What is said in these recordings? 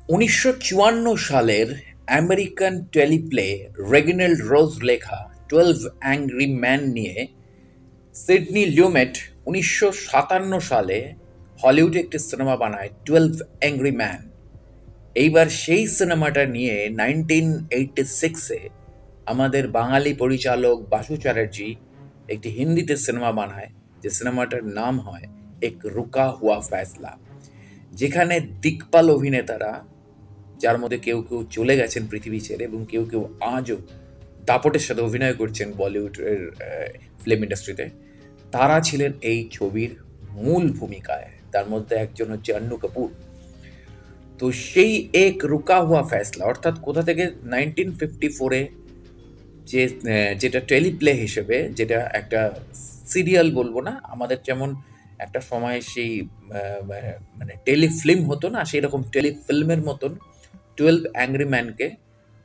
1954 সালের আমেরিকান টেলিপ্লে রেগিনাল্ড রোজ লেখা 12 angry man নিয়ে সিডনি লিউমেট 1957 সালে হলিউডে একটি সিনেমা বানায় 12 অ্যাংরি ম্যান। এইবার সেই সিনেমাটা নিয়ে 1986-এ আমাদের বাঙালি পরিচালক বাসু চ্যাটার্জি একটি হিন্দিতে সিনেমা বানায়, যে সিনেমাটার নাম হয় এক রুকা হুয়া ফ্যাসলা, যেখানে দিকপাল অভিনেতারা, যার মধ্যে কেউ কেউ চলে গেছেন পৃথিবী ছেড়ে এবং কেউ কেউ আজও দাপটের সাথে অভিনয় করছেন বলিউডের ফিল্ম ইন্ডাস্ট্রিতে, তারা ছিলেন এই ছবির মূল ভূমিকায়। তার মধ্যে একজন হচ্ছে আন্নু কাপুর। তো সেই এক রুকা হুয়া ফ্যাসলা অর্থাৎ কোথা থেকে 1954-এ যে যেটা টেলিপ্লে হিসেবে, যেটা একটা সিরিয়াল বলবো না, আমাদের যেমন একটা সময় সেই মানে টেলিফিল্ম হতো না, সেই রকম টেলিফিল্মের মতন 12 অ্যাংরি ম্যানকে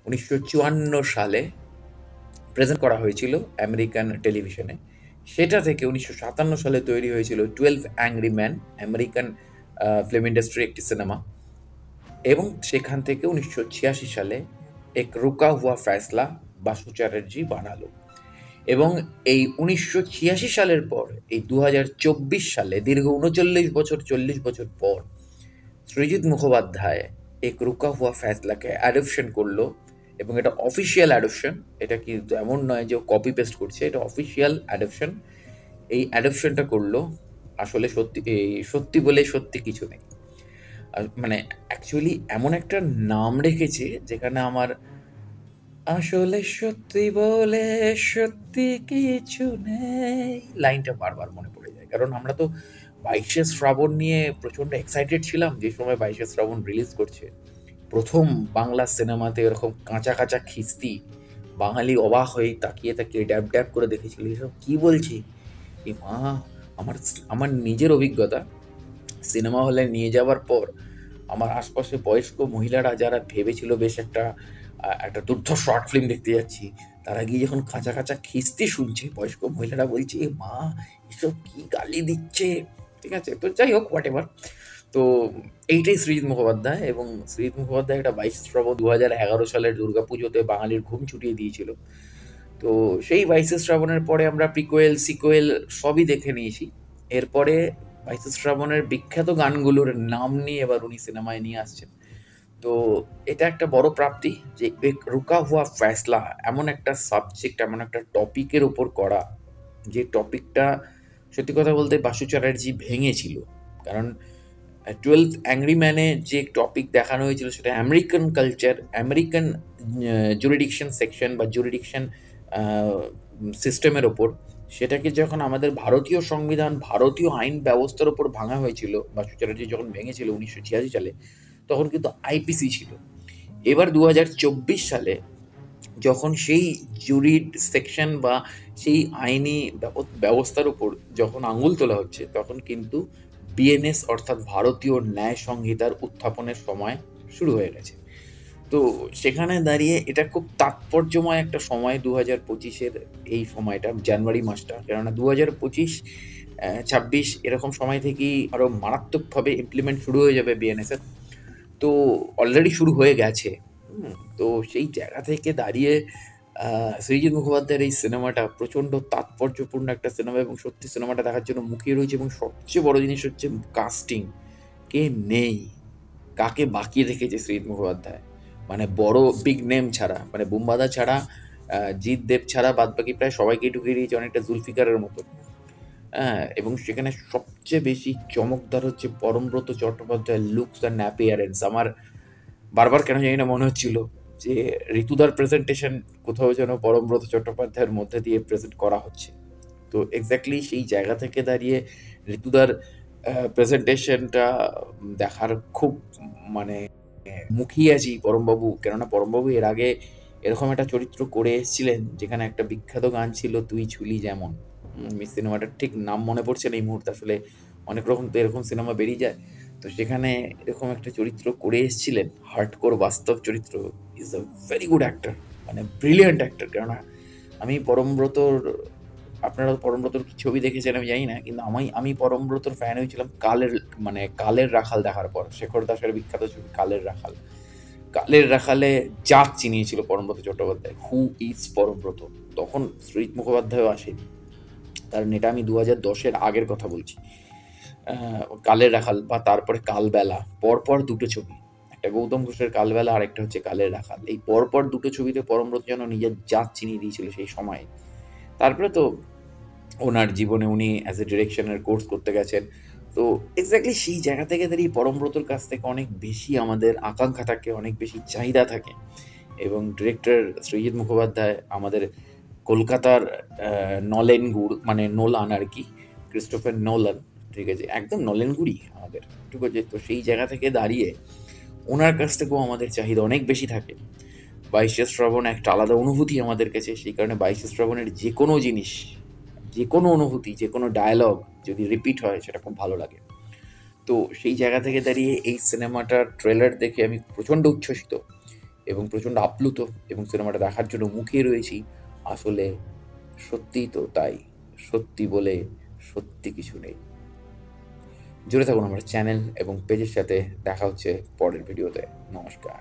1954 সালে প্রেজেন্ট করা হয়েছিল আমেরিকান টেলিভিশনে। সেটা থেকে 1957 সালে তৈরি হয়েছিল 12 অ্যাংরি ম্যান, আমেরিকান ফিল্ম ইন্ডাস্ট্রির একটি সিনেমা। এবং সেখান থেকে 1986 সালে এক রুকা হুয়া ফ্যাসলা বাসু চ্যাটার্জি বানালো। এবং এই 1986 সালের পর এই 2024 সালে দীর্ঘ 39 বছর 40 বছর পর সৃজিত মুখোপাধ্যায় এক রুকা হুয়া ফ্যাসলাকে অ্যাডপশন করলো। এবং এটা অফিসিয়াল অ্যাডপশন, এটা কি এমন নয় যে কপি পেস্ট করছে, এটা অফিসিয়াল অ্যাডপশন। এই অ্যাডপশনটা করলো। আসলে সত্যি সত্যি বলে সত্যি কিছু নেই। মানে অ্যাকচুয়ালি এমন একটা নাম রেখেছে যেখানে আমার আসলে সত্যি বলে সত্যি কিছু নেই লাইনটা বারবার মনে পড়ে যায়। কারণ আমরা তো 22শে শ্রাবণ নিয়ে প্রচণ্ড এক্সাইটেড ছিলাম, যে সময় 22শে শ্রাবণ রিলিজ করছে। প্রথম বাংলা সিনেমাতে এরকম কাঁচা কাঁচা খিস্তি, বাঙালি অবাক হয়ে তাকিয়ে তাকিয়ে ড্যাব ড্যাব করে দেখেছিল, এসব কী বলছি এ মা। আমার আমার নিজের অভিজ্ঞতা, সিনেমা হলে নিয়ে যাওয়ার পর আমার আশপাশে বয়স্ক মহিলারা যারা ভেবেছিল বেশ একটা একটা দুর্ধর্ষ শর্ট ফিল্ম দেখতে যাচ্ছি, তারা গিয়ে যখন কাঁচা কাঁচা খিস্তি শুনছে, বয়স্ক মহিলারা বলছে এ মা, এসব কি গালি দিচ্ছে। ঠিক আছে, তো যাই হোক, হোয়াট এভার। তো এইটাই সৃজিত মুখোপাধ্যায়। এবং সৃজিত মুখোপাধ্যায় একটা 22 শ্রাবণ 2011 সালের দুর্গাপুজোতে বাঙালির ঘুম ছুটিয়ে দিয়েছিল। তো সেই 22শে শ্রাবণের পরে আমরা প্রিকোয়েল সিকোয়েল সবই দেখে নিয়েছি। এরপরে 22শে শ্রাবণের বিখ্যাত গানগুলোর নাম নিয়ে এবার উনি সিনেমায় নিয়ে আসছেন। তো এটা একটা বড় প্রাপ্তি যে এক রুকা হুয়া ফ্যাসলা এমন একটা সাবজেক্ট, এমন একটা টপিকের উপর করা, যে টপিকটা সত্যি কথা বলতে বাসু চ্যাটার্জি ভেঙেছিল। কারণ 12 অ্যাংরি ম্যানে যে টপিক দেখানো হয়েছিল সেটা American culture, American jurisdiction section বা জুরিডিকশন সিস্টেমের ওপর। সেটাকে যখন আমাদের ভারতীয় সংবিধান, ভারতীয় আইন ব্যবস্থার ওপর ভাঙা হয়েছিল, বাসু চ্যাটার্জি যখন ভেঙেছিল 1986 সালে, তখন কিন্তু আইপিসি ছিল। এবার 2024 সালে যখন সেই জুরিড সেকশন বা সেই আইনি ব্যবস্থার উপর যখন আঙুল তোলা হচ্ছে, তখন কিন্তু বিএনএস অর্থাৎ ভারতীয় ন্যায় সংহিতার উত্থাপনের সময় শুরু হয়ে গেছে। তো সেখানে দাঁড়িয়ে এটা খুব তাৎপর্যময় একটা সময় 2025-এর এই সময়টা, জানুয়ারি মাসটা। কেননা 2025 26 এরকম সময় থেকেই আরও মারাত্মকভাবে ইমপ্লিমেন্ট শুরু হয়ে যাবে বিএনএসের। তো অলরেডি শুরু হয়ে গেছে। তো সেই জায়গা থেকে দাঁড়িয়ে সৃজিত মুখোপাধ্যায়ের এই সিনেমাটা প্রচণ্ড তাৎপর্যপূর্ণ একটা সিনেমা, এবং সত্যি সিনেমাটা দেখার জন্য মুখিয়ে রয়েছে। এবং সবচেয়ে বড় জিনিস হচ্ছে কাস্টিং, কে নেই, কাকে বাকি রেখেছে সৃজিত মুখোপাধ্যায়। মানে বড় বিগ নেম ছাড়া, মানে বুম্বাদা ছাড়া, জিৎ দেব ছাড়া বাদবাকি প্রায় সবাইকেই ঢুকিয়ে দিয়েছে, অনেকটা জুলফিকারের মতো। হ্যাঁ, এবং সেখানে সবচেয়ে বেশি চমকদার হচ্ছে পরমব্রত চট্টোপাধ্যায়ের লুকস অ্যান্ড অ্যাপিয়ারেন্স। আমার বারবার কেন জানি না মনে হচ্ছিল যে ঋতুদার প্রেজেন্টেশন কোথাও যেন পরমব্রত চট্টোপাধ্যায়ের মধ্যে দিয়ে প্রেজেন্ট করা হচ্ছে। তো এক্স্যাক্টলি সেই জায়গা থেকে দাঁড়িয়ে ঋতুদার প্রেজেন্টেশনটা দেখার খুব মানে মুখিয়ে আছি পরমবাবু। কেননা পরমবাবু এর আগে এরকম একটা চরিত্র করে এসেছিলেন, যেখানে একটা বিখ্যাত গান ছিল তুই ছুলি যেমন। সিনেমাটার ঠিক নাম মনে পড়ছে না এই মুহূর্তে, আসলে অনেক রকম তো এরকম সিনেমা বেরিয়ে যায়। তো সেখানে এরকম একটা চরিত্র করে এসেছিলেন, হার্ডকোর বাস্তব চরিত্র। Is a very good actor, মানে ব্রিলিয়ান্ট অ্যাক্টর। কেননা আমি পরমব্রতর আপনারা পরমব্রতর কি ছবি দেখেছেন আমি জানি না, কিন্তু আমি পরমব্রতর ফ্যান হয়েছিলাম কালের রাখাল দেখার পর। শেখর দাসের বিখ্যাত ছবি কালের রাখাল। কালের রাখালে জাত চিনিয়েছিল পরমব্রত চট্টোপাধ্যায়, হু ইজ পরমব্রত। তখন সৃজিত মুখোপাধ্যায়ও আসেনি, কারণ এটা আমি 2010-এর আগের কথা বলছি। কালের রাখাল বা তারপরে কালবেলা, পরপর দুটো ছবি, একটা গৌতম ঘোষের কালবেলা আর একটা হচ্ছে কালের রাখাল। এই পরপর দুটো ছবিতে পরমব্রত যেন নিজের জাত চিনিয়ে দিয়েছিল সেই সময়ে। তারপরে তো ওনার জীবনে উনি অ্যাজ এ ডিরেকশনের কোর্স করতে গেছেন। তো এক্স্যাক্টলি সেই জায়গা থেকে দাঁড়িয়ে পরমব্রতর কাছ থেকে অনেক বেশি আমাদের আকাঙ্ক্ষা থাকে, অনেক বেশি চাহিদা থাকে। এবং ডিরেক্টর সৃজিত মুখোপাধ্যায় আমাদের কলকাতার নলেন গুড়, মানে নোলান আর কি, ক্রিস্টোফার নোলান, ঠিক আছে, একদম নলেন গুড়ই আমাদের, ঠিক আছে। তো সেই জায়গা থেকে দাঁড়িয়ে ওনার কাছ থেকেও আমাদের চাহিদা অনেক বেশি থাকে। বাইশে শ্রাবণ একটা আলাদা অনুভূতি আমাদের কাছে, সেই কারণে বাইশে শ্রাবণের যে কোনো জিনিস, যে কোনো অনুভূতি, যে কোনো ডায়ালগ যদি রিপিট হয় সেটা খুব ভালো লাগে। তো সেই জায়গা থেকে দাঁড়িয়ে এই সিনেমাটার ট্রেলার দেখে আমি প্রচণ্ড উচ্ছ্বসিত এবং প্রচণ্ড আপ্লুত, এবং সিনেমাটা দেখার জন্য মুখিয়ে রয়েছি। আসলে সত্যিই তো তাই, সত্যি বলে সত্যি কিছু নেই। জুড়ে থাকুন আমার চ্যানেল এবং পেজের সাথে। দেখা হচ্ছে পরের ভিডিওতে। নমস্কার।